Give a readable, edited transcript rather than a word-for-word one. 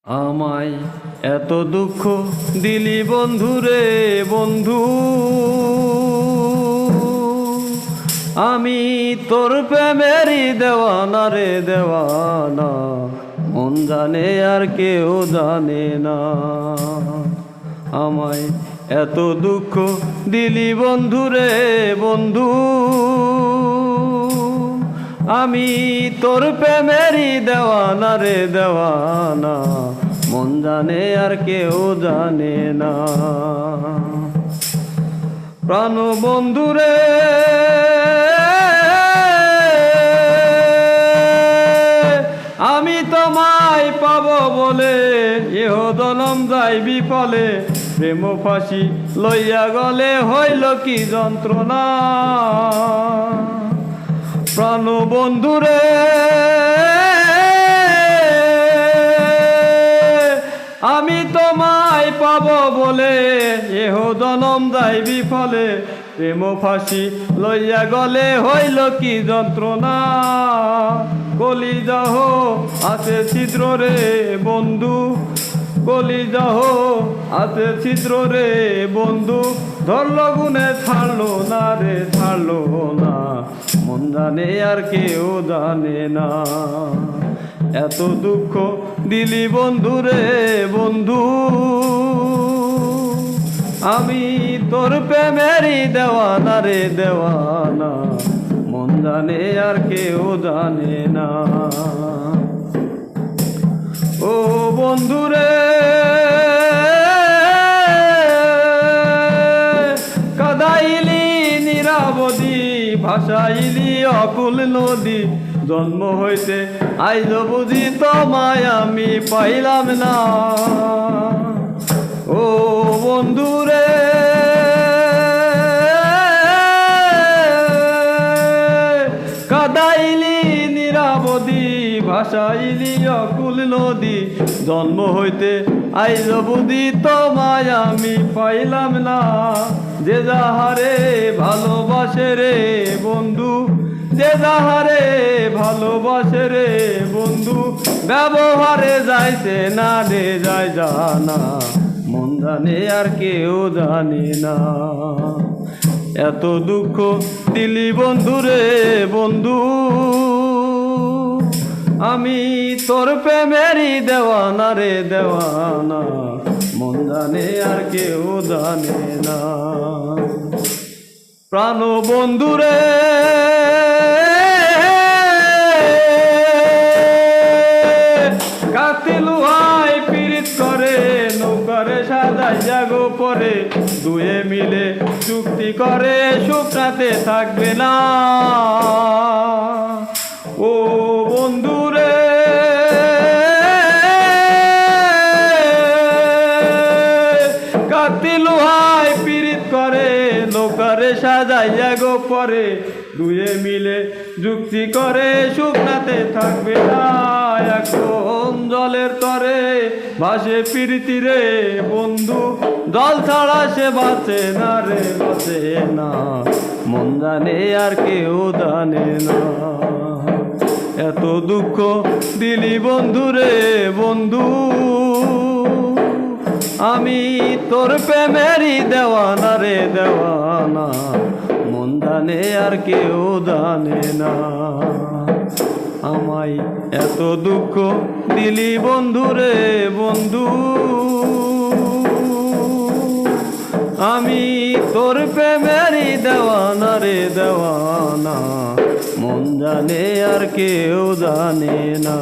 আমায় এত দুঃখ দিলি বন্ধু রে বন্ধু, আমি তোর প্রেমেরই দেওয়ানা রে দেওয়ানা, মন জানে আর কেউ জানে না। আমায় এত দুঃখ দিলি বন্ধু রে বন্ধু, আমি তোর প্রেমেরই দেওয়ানা রে দেওয়ানা, মন জানে আর কেউ জানে না। প্রাণ বন্ধু রে আমি তোমায় পাবো বলে এহ জনম যাই বিফলে, প্রেম ফাঁসি লইয়া গলে হইল কি যন্ত্রণা। প্রাণ বন্ধু রে আমি তোমায় পাবো বলে এহ জনম যাই বিফলে, প্রেম ফাঁসি লইয়া গলে হইল কি যন্ত্রণা। কলিজাহ আছে ছিদ্র রে বন্ধু, কলিজাহ আছে ছিদ্র রে বন্ধু, ধরল গুনে ছাড়লো না রে ছাড়লো না, মন জানে আর কেউ জানে না। এত দুঃখ দিলি বন্ধু রে বন্ধু, আমি তোর প্রেমেরই দেওয়ানা রে দেওয়ানা, মন জানে আর কেউ জানে না। ও বন্ধু রে কাদাইলি নিরাবধি, ভাসাইলি অকুল নদী, জন্ম হইতে আইজ বুঝি তোমায় আমি পাইলাম না। ও বন্ধু রে কাদাইলি নিরাবধি, ভাসাইলি অকুল নদী, জন্ম হইতে আইজ বুঝি তোমায় আমি পাইলাম না। যে যাহারে ভালোবাসে রে বন্ধু, যে যাহারে ভালোবাসে রে বন্ধু, ব্যবহারে যাইছে না রে যায় জানা, মন জানে আর কেউ জানে না। এত দুঃখ দিলি বন্ধু রে বন্ধু, আমি তোর প্রেমেরই দেওয়ানা রে দেওয়ানা, মন জানে আর কেউ জানে না। প্রাণ বন্ধু রে কাতিলুহাই পীড়িত করে, নৌকারে সাজাই জাগো পরে, দুয়ে মিলে চুক্তি করে সুখটাতে থাকবে না। ও বন্ধু রে কাতিলুহাই পীড়িত করে, নৌকারে সাজাইয়া গো পরে, দুয়ে মিলে যুক্তি করে শুকনাতে থাকবে না। এখন জলের তরে ভাসে প্রীতি রে বন্ধু, জল ছাড়া সে বাঁচে না রে বাঁচে না, মন জানে আর কেউ জানে না। এত দুঃখ দিলি বন্ধু রে বন্ধু, আমি তোর প্রেমেরই দেওয়ানা রে দেওয়ানা, মন জানে আর কেউ জানে না। আমায় এত দুঃখ দিলি বন্ধু রে বন্ধু, আমি তোর প্রেমেরই দেওয়ানা রে দেওয়ানা, মন জানে আর কেউ জানে না।